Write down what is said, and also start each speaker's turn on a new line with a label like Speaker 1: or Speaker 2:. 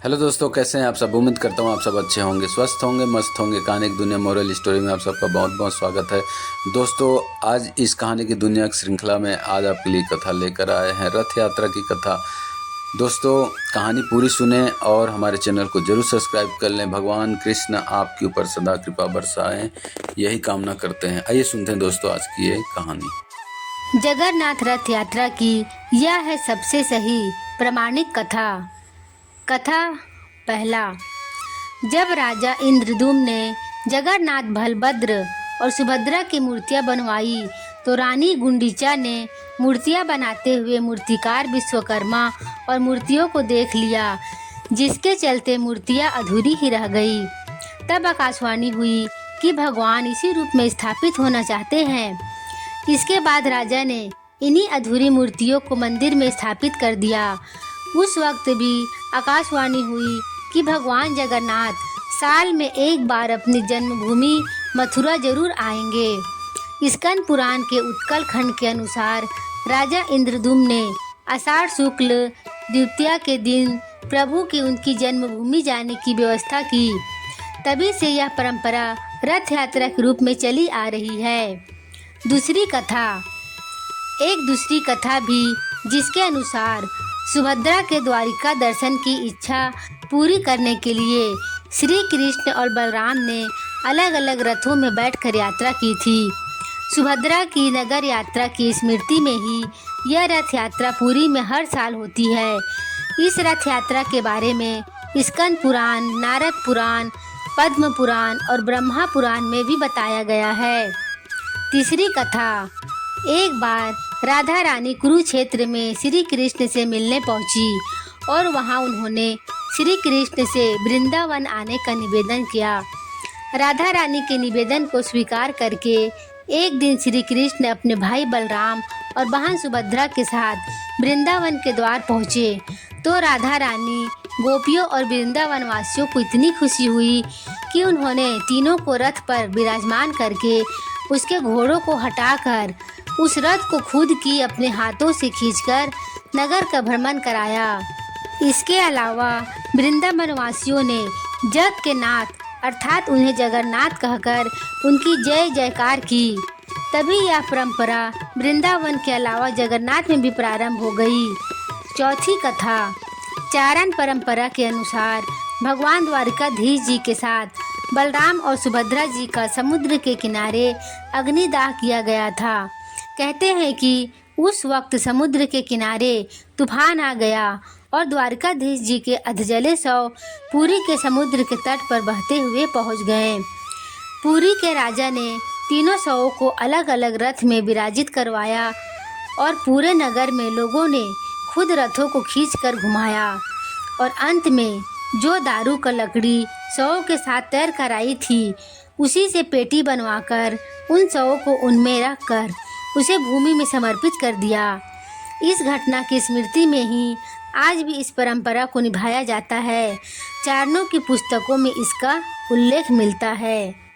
Speaker 1: Hello दोस्तों, कैसे हैं आप सब। उम्मीद करता हूँ आप सब अच्छे होंगे, स्वस्थ होंगे, मस्त होंगे। कहानी की दुनिया मोरल स्टोरी में आप सबका बहुत बहुत स्वागत है। दोस्तों, आज इस कहानी की दुनिया की श्रृंखला में आज आपके लिए कथा लेकर आए हैं, रथ यात्रा की कथा। दोस्तों, कहानी पूरी सुने और हमारे चैनल को जरूर सब्सक्राइब कर लें। भगवान कृष्ण आपके ऊपर सदा कृपा बरसाएं, यही कामना करते हैं। आइए सुनते हैं दोस्तों आज की ये कहानी।
Speaker 2: जगन्नाथ रथ यात्रा की यह है सबसे सही प्रामाणिक कथा। कथा पहला। जब राजा इंद्रद्युम्न ने जगन्नाथ, बलभद्र और सुभद्रा की मूर्तियां बनवाई तो रानी गुंडीचा ने मूर्तियां बनाते हुए मूर्तिकार विश्वकर्मा और मूर्तियों को देख लिया, जिसके चलते मूर्तियां अधूरी ही रह गई। तब आकाशवाणी हुई कि भगवान इसी रूप में स्थापित होना चाहते हैं। इसके बाद राजा ने इन्हीं अधूरी मूर्तियों को मंदिर में स्थापित कर दिया। उस वक्त भी आकाशवाणी हुई कि भगवान जगन्नाथ साल में एक बार अपनी जन्मभूमि मथुरा जरूर आएंगे। स्कंद पुराण के उत्कल खंड के अनुसार राजा इंद्रद्युम्न ने आषाढ़ शुक्ल द्वितीया के दिन प्रभु की उनकी जन्मभूमि जाने की व्यवस्था की। तभी से यह परंपरा रथ यात्रा के रूप में चली आ रही है। दूसरी कथा। एक दूसरी कथा भी, जिसके अनुसार सुभद्रा के द्वारिका दर्शन की इच्छा पूरी करने के लिए श्री कृष्ण और बलराम ने अलग अलग रथों में बैठकर यात्रा की थी। सुभद्रा की नगर यात्रा की स्मृति में ही यह रथ यात्रा पुरी में हर साल होती है। इस रथ यात्रा के बारे में स्कंद पुराण, नारद पुराण, पद्म पुराण और ब्रह्मा पुराण में भी बताया गया है। तीसरी कथा। एक बार राधा रानी कुरुक्षेत्र में श्री कृष्ण से मिलने पहुंची और वहां उन्होंने श्री कृष्ण से वृंदावन आने का निवेदन किया। राधा रानी के निवेदन को स्वीकार करके एक दिन श्री कृष्ण अपने भाई बलराम और बहन सुभद्रा के साथ वृंदावन के द्वार पहुँचे तो राधा रानी, गोपियों और वृंदावन वासियों को इतनी खुशी हुई कि उन्होंने तीनों को रथ पर विराजमान करके उसके घोड़ों को हटाकर उस रथ को खुद की अपने हाथों से खींचकर नगर का भ्रमण कराया। इसके अलावा वृंदावन वासियों ने जग के नाथ अर्थात उन्हें जगन्नाथ कहकर उनकी जय जयकार की। तभी यह परंपरा वृंदावन के अलावा जगन्नाथ में भी प्रारंभ हो गई। चौथी कथा। चारण परंपरा के अनुसार भगवान द्वारिकाधीश जी के साथ बलराम और सुभद्रा जी का समुद्र के किनारे अग्निदाह किया गया था। कहते हैं कि उस वक्त समुद्र के किनारे तूफान आ गया और द्वारिकाधीश जी के अधजले शव पुरी के समुद्र के तट पर बहते हुए पहुंच गए। पुरी के राजा ने तीनों शवों को अलग अलग रथ में विराजित करवाया और पूरे नगर में लोगों ने खुद रथों को खींचकर घुमाया और अंत में जो दारू का लकड़ी शवों के साथ तैर कर आई थी, उसी से पेटी बनवाकर उन शवों को उनमें रखकर उसे भूमि में समर्पित कर दिया। इस घटना की स्मृति में ही आज भी इस परंपरा को निभाया जाता है। चारणों की पुस्तकों में इसका उल्लेख मिलता है।